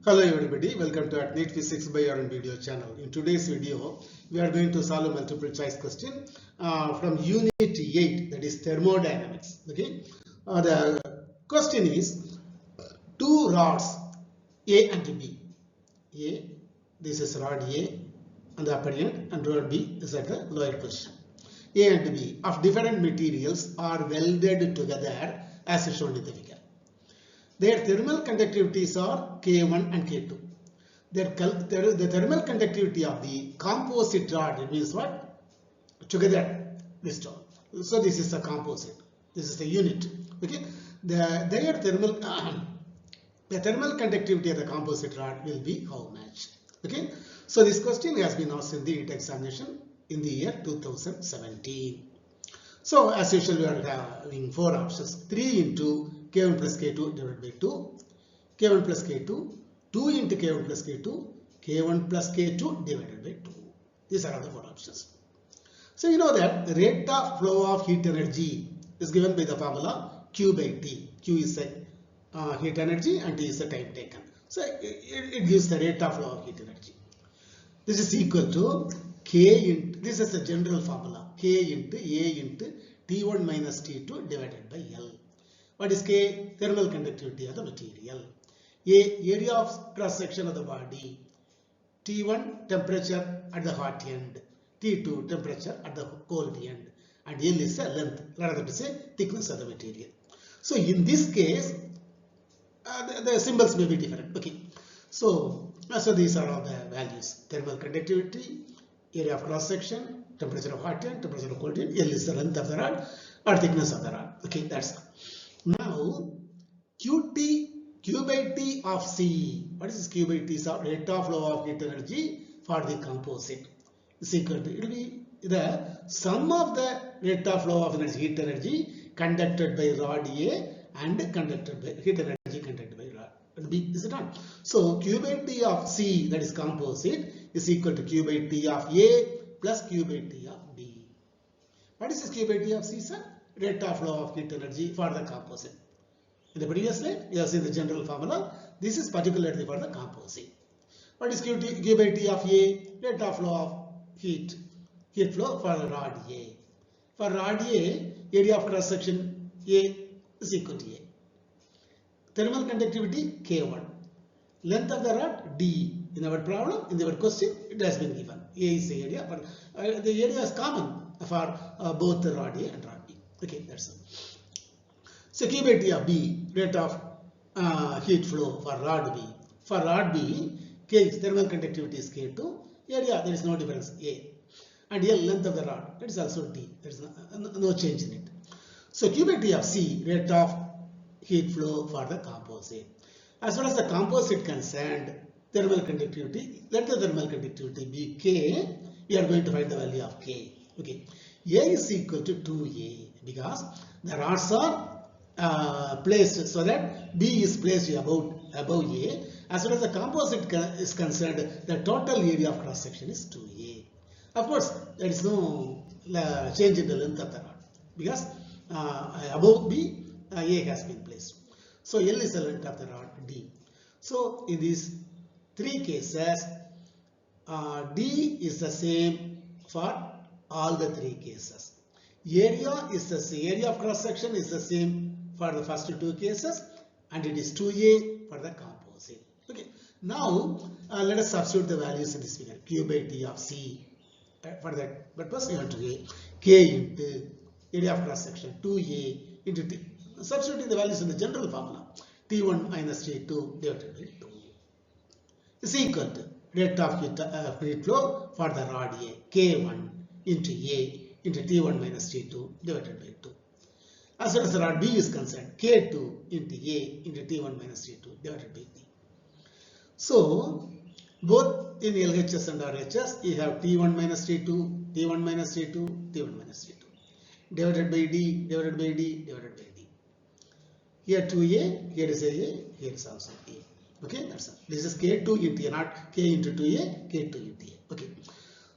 Hello everybody, welcome to NEET Physics by Aaron video channel. In today's video, we are going to solve a multiple choice question from Unit 8, that is Thermodynamics. Okay, the question is two rods A and B. A, this is rod A on the upper end, and rod B is at the lower position. A and B of different materials are welded together as shown in the figure. Their thermal conductivities are K1 and K2. The thermal conductivity of the composite rod, it means what? Together, this term. So this is a composite. This is the unit. Okay. The thermal conductivity of the composite rod will be how much? Okay. So this question has been asked in the NEET examination in the year 2017. So as usual, we are having four options: 3 into K1 plus K2 divided by 2, K1 plus K2, 2 into K1 plus K2, K1 plus K2 divided by 2. These are the four options. So you know that the rate of flow of heat energy is given by the formula Q by T. Q is the heat energy and T is the time taken. So it gives the rate of flow of heat energy. This is equal to K into, this is the general formula, K into A into T1 minus T2 divided by L. What is K? Thermal conductivity of the material. A, area of cross section of the body. T1, temperature at the hot end. T2, temperature at the cold end. And L is the length, rather to say thickness of the material. So in this case, the symbols may be different. Okay. So these are all the values: thermal conductivity, area of cross section, temperature of hot end, temperature of cold end. L is the length of the rod or thickness of the rod. Okay, that's all. Now Q by T of C. What is this Q by T? So rate of flow of heat energy for the composite is equal to, it will be the sum of the rate of flow of heat energy conducted by rod A and conducted by heat energy conducted by rod B. Is it not? So Q by T of C, that is composite, is equal to Q by T of A plus Q by T of B. What is this Q by T of C, sir? Rate of flow of heat energy for the composite. In the previous slide, you have seen the general formula. This is particularly for the composite. What is Q by T of A? Rate of flow of heat flow for rod A. For rod A, area of cross section A is equal to A. Thermal conductivity K1. Length of the rod D. In our problem, in our question, it has been given. A is the area, but the area is common for both the rod A and rod B. Okay, that's it. So Q by T of B, rate of heat flow for rod B. For rod B, K is thermal conductivity is K2. Area, there is no difference, A. And L, length of the rod, that is also D. There is no change in it. So Q by T of C, rate of heat flow for the composite. As far as the composite concerned, thermal conductivity, let the thermal conductivity be K. We are going to find the value of K. Okay. A is equal to 2A because the rods are placed so that B is placed above A. As far as the composite is concerned, the total area of cross section is 2A. Of course, there is no change in the length of the rod because above B, A has been placed. So L is the length of the rod D. So in these three cases, D is the same for all the three cases. Area is the same. Area of cross section is the same for the first two cases, and it is 2A for the composite. Okay. Now let us substitute the values in this figure. Q by T of C. For that purpose, we have to A. K into area of cross section 2A into T. Substituting the values in the general formula, T1 minus T2 divided by 2 is equal to rate of heat flow for the rod A, K1 into A into T1 minus T2 divided by 2. As far as the rod B is concerned, K2 into A into T1 minus T2 divided by B. So both in LHS and RHS, you have T1 minus T2, T1 minus T2, T1 minus T2 divided by D, divided by D, divided by D. Here 2A, here is A, here is also A. Okay, that's it. This is K2 into A, not K into 2A, K2 into A. Okay.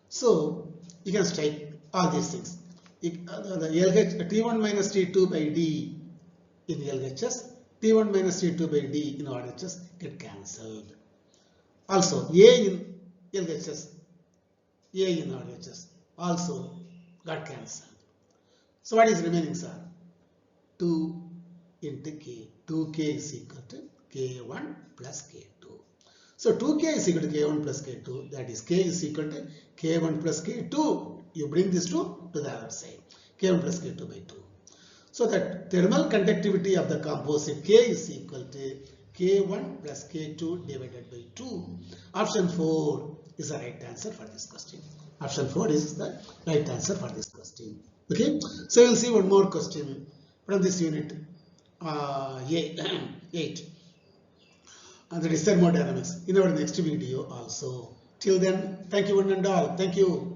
So you can strike all these things. The T1 minus T2 by D in LHS, T1 minus T2 by D in RHS get cancelled. Also A in LHS, A in RHS also got cancelled. So what is remaining, sir? 2 into K. 2K is equal to K1 plus K2. So 2K is equal to K1 plus K2. That is K is equal to K1 plus K2. You bring this to the other side. K1 plus K2 by 2. So that thermal conductivity of the composite K is equal to K1 plus K2 divided by 2. Option 4 is the right answer for this question. Option 4 is the right answer for this question. Okay. So we will see one more question from this unit 8. That is thermodynamics in our next video also. Till then, thank you one and all. Thank you.